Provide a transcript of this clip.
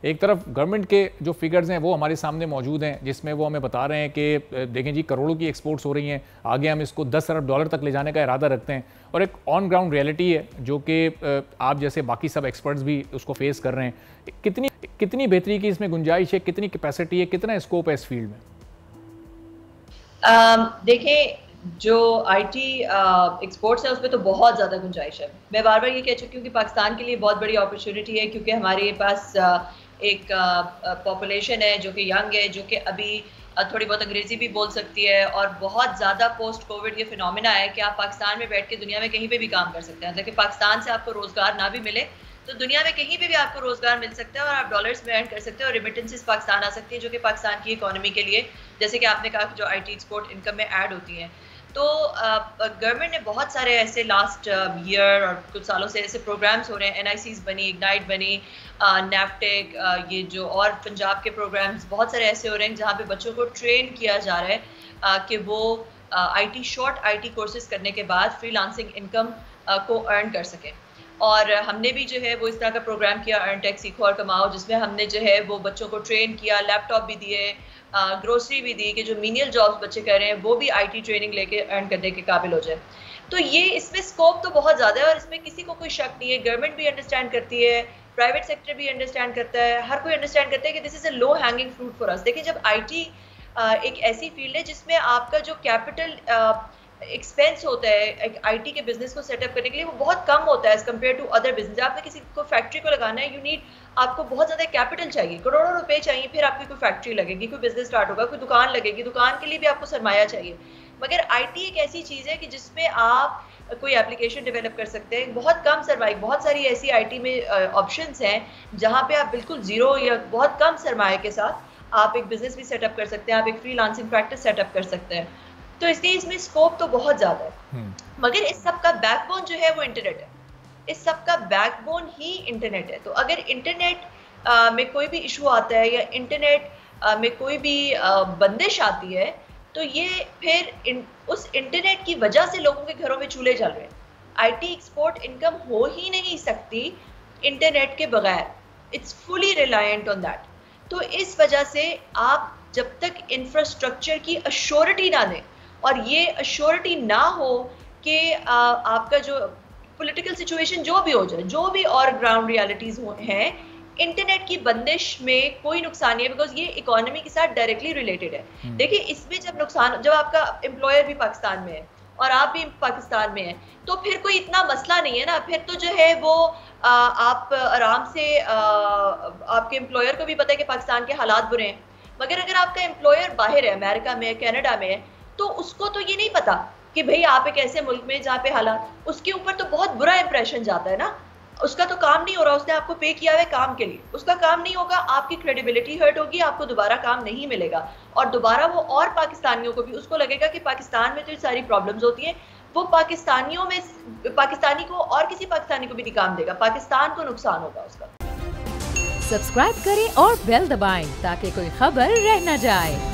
ایک طرف گورنمنٹ کے جو فگرز ہیں وہ ہمارے سامنے موجود ہیں، جس میں وہ ہمیں بتا رہے ہیں کہ دیکھیں جی کروڑوں کی ایکسپورٹس ہو رہی ہیں، آگے ہم اس کو 10 ارب ڈالر تک لے جانے کا ارادہ رکھتے ہیں، اور ایک آن گراؤنڈ ریئلٹی ہے جو کہ آپ جیسے باقی سب ایکسپرٹس بھی اس کو فیس کر رہے ہیں۔ کتنی بہتری کی اس میں گنجائش ہے، کتنی کیپیسٹی ہے، کتنا اسکوپ ہے اس فیلڈ میں؟ دیکھیں جو آئی ٹی ایکسپورٹس ہے اس پہ تو بہت زیادہ گنجائش ہے۔ میں بار بار یہ کہہ چکی ہوں کہ پاکستان کے لیے بہت بڑی اپرچونٹی ہے، کیونکہ ہمارے پاس ایک پاپولیشن ہے جو کہ ینگ ہے، جو کہ ابھی تھوڑی بہت انگریزی بھی بول سکتی ہے، اور بہت زیادہ پوسٹ کووڈ یہ فنومینا ہے کہ آپ پاکستان میں بیٹھ کے دنیا میں کہیں پہ بھی کام کر سکتے ہیں۔ لیکن پاکستان سے آپ کو روزگار نہ بھی ملے تو دنیا میں کہیں پہ بھی آپ کو روزگار مل سکتا ہے، اور آپ ڈالرز میں ارن کر سکتے ہیں، اور ریمیٹنسز پاکستان آ سکتی ہیں جو کہ پاکستان کی اکانومی کے لیے، جیسے کہ آپ نے کہا جو آئی ٹی ایکسپورٹ انکم میں ایڈ ہوتی ہیں۔ تو گورنمنٹ نے بہت سارے ایسے لاسٹ ایئر اور کچھ سالوں سے ایسے پروگرامز ہو رہے ہیں، NICs بنی، اگنائٹ بنی، نیفٹیک، یہ جو اور پنجاب کے پروگرامز بہت سارے ایسے ہو رہے ہیں جہاں پہ بچوں کو ٹرین کیا جا رہا ہے کہ وہ شارٹ آئی ٹی کورسز کرنے کے بعد فری لانسنگ انکم کو ارن کر سکیں۔ اور ہم نے بھی جو ہے وہ اس طرح کا پروگرام کیا، ارن ٹیک سیکھو اور کماؤ، جس میں ہم نے جو ہے وہ بچوں کو ٹرین کیا، لیپ ٹاپ بھی دیے، گروسری بھی دی، کہ جو مینیل جابس بچے کر رہے ہیں وہ بھی آئی ٹی ٹریننگ لے کے ارن کرنے کے قابل ہو جائے۔ تو یہ اس میں اسکوپ تو بہت زیادہ ہے، اور اس میں کسی کو کوئی شک نہیں ہے، گورنمنٹ بھی انڈرسٹینڈ کرتی ہے، پرائیویٹ سیکٹر بھی انڈرسٹینڈ کرتا ہے، ہر کوئی انڈرسٹینڈ کرتا ہے کہ دس از اے لو ہینگنگ فروٹ فار اس۔ دیکھیں جب آئی ٹی ایک ایسی فیلڈ ہے جس میں آپ کا جو کیپٹل ایکسپینس ہوتا ہے ایک آئی ٹی کے بزنس کو سیٹ اپ کرنے کے لیے وہ بہت کم ہوتا ہے as compare to other business. آپ نے کسی کو فیکٹری کو لگانا ہے، یو نیڈ، آپ کو بہت زیادہ کیپٹل چاہیے، کروڑوں روپے چاہیے، پھر آپ کی کوئی فیکٹری لگے گی، کوئی بزنس اسٹارٹ ہوگا، کوئی دکان لگے گی، دکان کے لیے بھی آپ کو سرمایہ چاہیے۔ مگر آئی ٹی ایک ایسی چیز ہے کہ جس میں آپ کوئی اپلیکیشن ڈیولپ کر سکتے ہیں، بہت کم سرمایہ، بہت ساری ایسی آئی ٹی میں آپشنس ہیں جہاں پہ آپ بالکل زیرو یا بہت کم سرمایہ کے ساتھ آپ ایک بزنس بھی سیٹ اپ کر سکتے ہیں، آپ ایک freelancing practice set up کر سکتے ہیں۔ تو اس لیے اس میں اسکوپ تو بہت زیادہ ہے، مگر اس سب کا بیک بون جو ہے وہ انٹرنیٹ ہے، اس سب کا بیک بون ہی انٹرنیٹ ہے۔ تو اگر انٹرنیٹ میں کوئی بھی ایشو آتا ہے یا انٹرنیٹ میں کوئی بھی بندش آتی ہے تو یہ پھر اس انٹرنیٹ کی وجہ سے لوگوں کے گھروں میں چولہے جل رہے ہیں۔ آئی ٹی ایکسپورٹ انکم ہو ہی نہیں سکتی انٹرنیٹ کے بغیر، it's fully reliant on that. تو اس وجہ سے آپ جب تک انفراسٹرکچر کی ایشورٹی نہ دیں، اور یہ ایشورٹی نہ ہو کہ آپ کا جو پولیٹیکل سچویشن جو بھی ہو جائے، جو بھی اور گراؤنڈ ریالٹیز ہیں، انٹرنیٹ کی بندش میں کوئی نقصان نہیں ہے، بیکاز یہ اکانومی کے ساتھ ڈائریکٹلی ریلیٹڈ ہے۔ دیکھیں اس میں جب آپ کا امپلائر بھی پاکستان میں ہے اور آپ بھی پاکستان میں ہیں تو پھر کوئی اتنا مسئلہ نہیں ہے نا، پھر تو جو ہے وہ آپ آرام سے، آپ کے امپلائر کو بھی پتہ ہے کہ پاکستان کے حالات برے ہیں، مگر اگر آپ کا امپلائر باہر ہے، امریکہ میں ہے، کینیڈا میں ہے، تو اس کو تو یہ نہیں پتا کہ بھئی آپ ایک ایسے ملک میں جہاں پہ حالات، اس کے اوپر تو بہت برا امپریشن جاتا ہے نا۔ اس کا تو کام نہیں ہو رہا، اس نے آپ کو پے کیا ہے کام کے لیے، اس کا کام نہیں ہوگا، آپ کی کریڈیبلٹی ہرٹ ہوگی، آپ کو دوبارہ کام نہیں ملے گا، اور دوبارہ وہ اور پاکستانیوں کو بھی اس کو لگے گا کہ پاکستان میں جو ساری پرابلمز ہوتی ہیں وہ پاکستانیوں میں، پاکستانی کو اور کسی پاکستانی کو بھی نہیں کام دے گا، پاکستان کو نقصان ہوگا اس کا۔ سبسکرائب کریں اور بیل دبائیں تاکہ کوئی خبر رہ نہ جائے۔